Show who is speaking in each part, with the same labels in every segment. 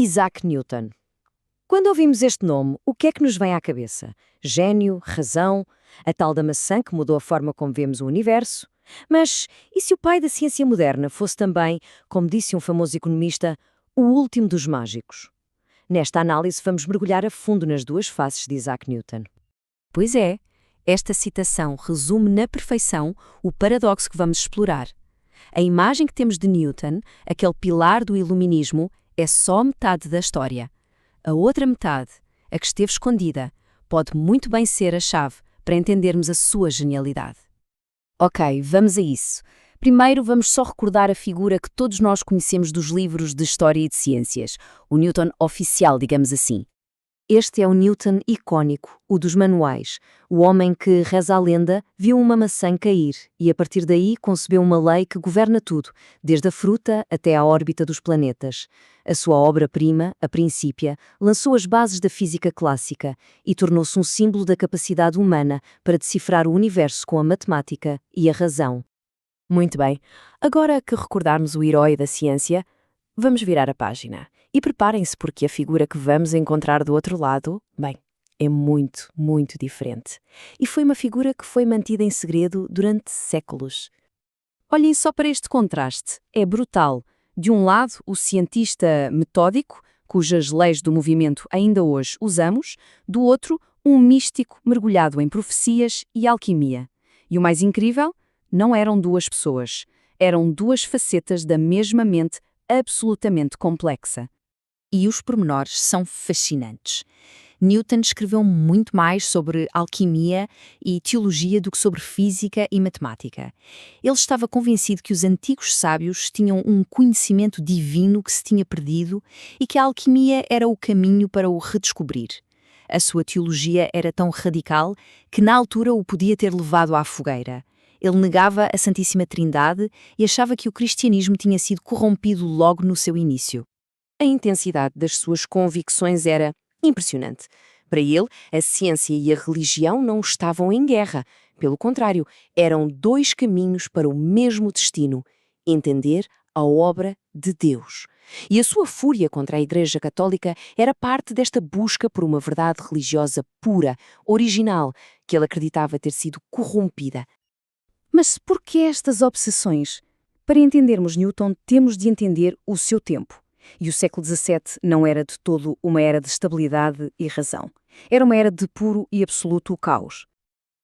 Speaker 1: Isaac Newton. Quando ouvimos este nome, o que é que nos vem à cabeça? Gênio, razão, a tal da maçã que mudou a forma como vemos o universo? Mas e se o pai da ciência moderna fosse também, como disse um famoso economista, o último dos mágicos? Nesta análise vamos mergulhar a fundo nas duas faces de Isaac Newton.
Speaker 2: Pois é, esta citação resume na perfeição o paradoxo que vamos explorar. A imagem que temos de Newton, aquele pilar do iluminismo, é só metade da história. A outra metade, a que esteve escondida, pode muito bem ser a chave para entendermos a sua genialidade. Ok, vamos a isso. Primeiro vamos só recordar a figura que todos nós conhecemos dos livros de história e de ciências, o Newton oficial, digamos assim. Este é o Newton icónico, o dos manuais, o homem que, reza a lenda, viu uma maçã cair e a partir daí concebeu uma lei que governa tudo, desde a fruta até à órbita dos planetas. A sua obra-prima, a Principia, lançou as bases da física clássica e tornou-se um símbolo da capacidade humana para decifrar o universo com a matemática e a razão. Muito bem, agora que recordarmos o herói da ciência, vamos virar a página. E preparem-se porque a figura que vamos encontrar do outro lado, bem, é muito, muito diferente. E foi uma figura que foi mantida em segredo durante séculos. Olhem só para este contraste, é brutal. De um lado, o cientista metódico, cujas leis do movimento ainda hoje usamos, do outro, um místico mergulhado em profecias e alquimia. E o mais incrível, não eram duas pessoas, eram duas facetas da mesma mente absolutamente complexa. E os pormenores são fascinantes. Newton escreveu muito mais sobre alquimia e teologia do que sobre física e matemática. Ele estava convencido que os antigos sábios tinham um conhecimento divino que se tinha perdido e que a alquimia era o caminho para o redescobrir. A sua teologia era tão radical que na altura o podia ter levado à fogueira. Ele negava a Santíssima Trindade e achava que o cristianismo tinha sido corrompido logo no seu início. A intensidade das suas convicções era impressionante. Para ele, a ciência e a religião não estavam em guerra. Pelo contrário, eram dois caminhos para o mesmo destino: entender a obra de Deus. E a sua fúria contra a Igreja Católica era parte desta busca por uma verdade religiosa pura, original, que ele acreditava ter sido corrompida. Mas por que estas obsessões? Para entendermos Newton, temos de entender o seu tempo. E o século XVII não era de todo uma era de estabilidade e razão. Era uma era de puro e absoluto caos.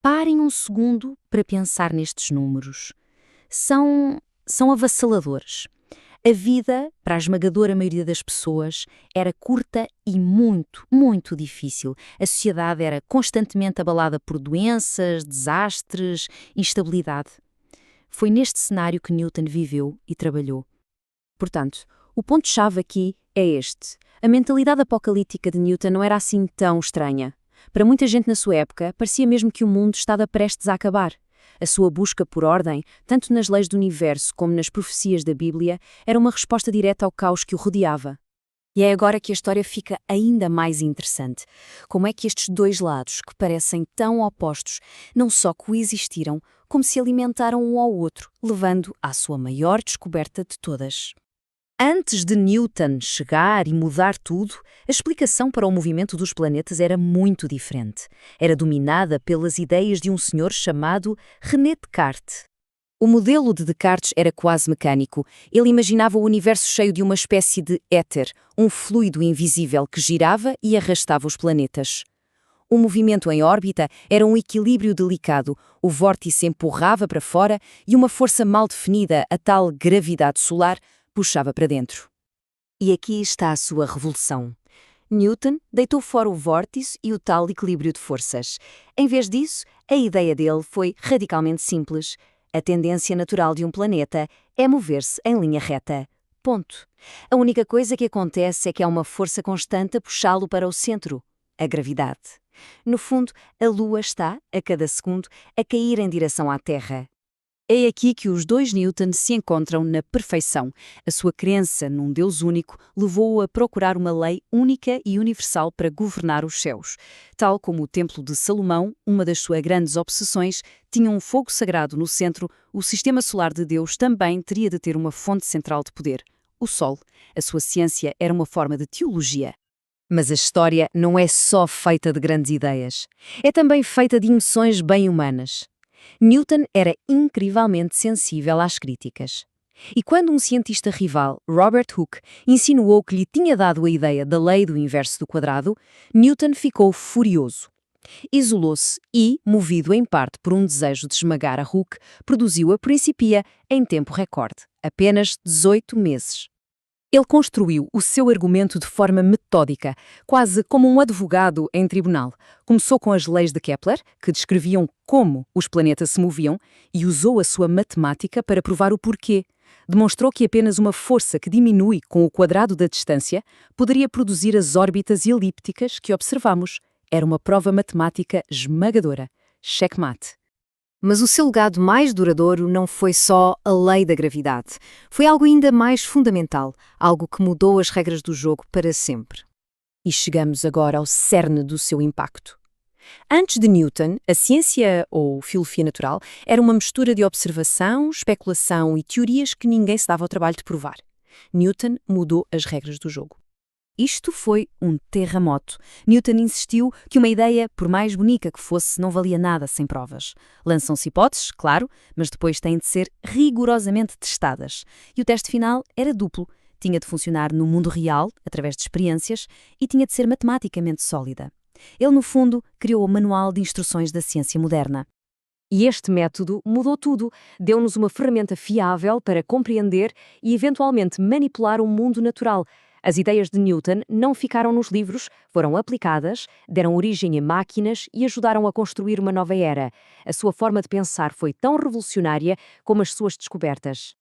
Speaker 2: Parem um segundo para pensar nestes números. São avassaladores. A vida, para a esmagadora maioria das pessoas, era curta e muito, muito difícil. A sociedade era constantemente abalada por doenças, desastres, instabilidade. Foi neste cenário que Newton viveu e trabalhou. Portanto, o ponto-chave aqui é este. A mentalidade apocalíptica de Newton não era assim tão estranha. Para muita gente na sua época, parecia mesmo que o mundo estava prestes a acabar. A sua busca por ordem, tanto nas leis do universo como nas profecias da Bíblia, era uma resposta direta ao caos que o rodeava. E é agora que a história fica ainda mais interessante. Como é que estes dois lados, que parecem tão opostos, não só coexistiram, como se alimentaram um ao outro, levando à sua maior descoberta de todas. Antes de Newton chegar e mudar tudo, a explicação para o movimento dos planetas era muito diferente. Era dominada pelas ideias de um senhor chamado René Descartes. O modelo de Descartes era quase mecânico. Ele imaginava o universo cheio de uma espécie de éter, um fluido invisível que girava e arrastava os planetas. O movimento em órbita era um equilíbrio delicado. O vórtice empurrava para fora e uma força mal definida, a tal gravidade solar, puxava para dentro. E aqui está a sua revolução. Newton deitou fora o vórtice e o tal equilíbrio de forças. Em vez disso, a ideia dele foi radicalmente simples. A tendência natural de um planeta é mover-se em linha reta. Ponto. A única coisa que acontece é que há uma força constante a puxá-lo para o centro, a gravidade. No fundo, a Lua está, a cada segundo, a cair em direção à Terra. É aqui que os dois Newton se encontram na perfeição. A sua crença num Deus único levou-o a procurar uma lei única e universal para governar os céus. Tal como o Templo de Salomão, uma das suas grandes obsessões, tinha um fogo sagrado no centro, o sistema solar de Deus também teria de ter uma fonte central de poder, o Sol. A sua ciência era uma forma de teologia.
Speaker 1: Mas a história não é só feita de grandes ideias. É também feita de emoções bem humanas. Newton era incrivelmente sensível às críticas. E quando um cientista rival, Robert Hooke, insinuou que lhe tinha dado a ideia da lei do inverso do quadrado, Newton ficou furioso. Isolou-se e, movido em parte por um desejo de esmagar a Hooke, produziu a Principia em tempo recorde, apenas 18 meses. Ele construiu o seu argumento de forma metódica, quase como um advogado em tribunal. Começou com as leis de Kepler, que descreviam como os planetas se moviam, e usou a sua matemática para provar o porquê. Demonstrou que apenas uma força que diminui com o quadrado da distância poderia produzir as órbitas elípticas que observamos. Era uma prova matemática esmagadora. Checkmate.
Speaker 2: Mas o seu legado mais duradouro não foi só a lei da gravidade. Foi algo ainda mais fundamental, algo que mudou as regras do jogo para sempre.
Speaker 1: E chegamos agora ao cerne do seu impacto. Antes de Newton, a ciência, ou filosofia natural, era uma mistura de observação, especulação e teorias que ninguém se dava ao trabalho de provar. Newton mudou as regras do jogo. Isto foi um terremoto. Newton insistiu que uma ideia, por mais bonita que fosse, não valia nada sem provas. Lançam-se hipóteses, claro, mas depois têm de ser rigorosamente testadas. E o teste final era duplo. Tinha de funcionar no mundo real, através de experiências, e tinha de ser matematicamente sólida. Ele, no fundo, criou o Manual de Instruções da Ciência Moderna. E este método mudou tudo, deu-nos uma ferramenta fiável para compreender e, eventualmente, manipular o mundo natural. As ideias de Newton não ficaram nos livros, foram aplicadas, deram origem a máquinas e ajudaram a construir uma nova era. A sua forma de pensar foi tão revolucionária como as suas descobertas.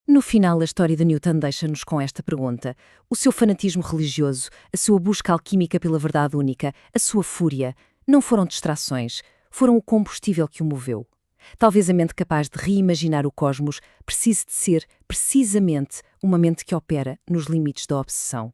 Speaker 1: No final, a história de Newton deixa-nos com esta pergunta. O seu fanatismo religioso, a sua busca alquímica pela verdade única, a sua fúria, não foram distrações, foram o combustível que o moveu. Talvez a mente capaz de reimaginar o cosmos precise de ser, precisamente, uma mente que opera nos limites da obsessão.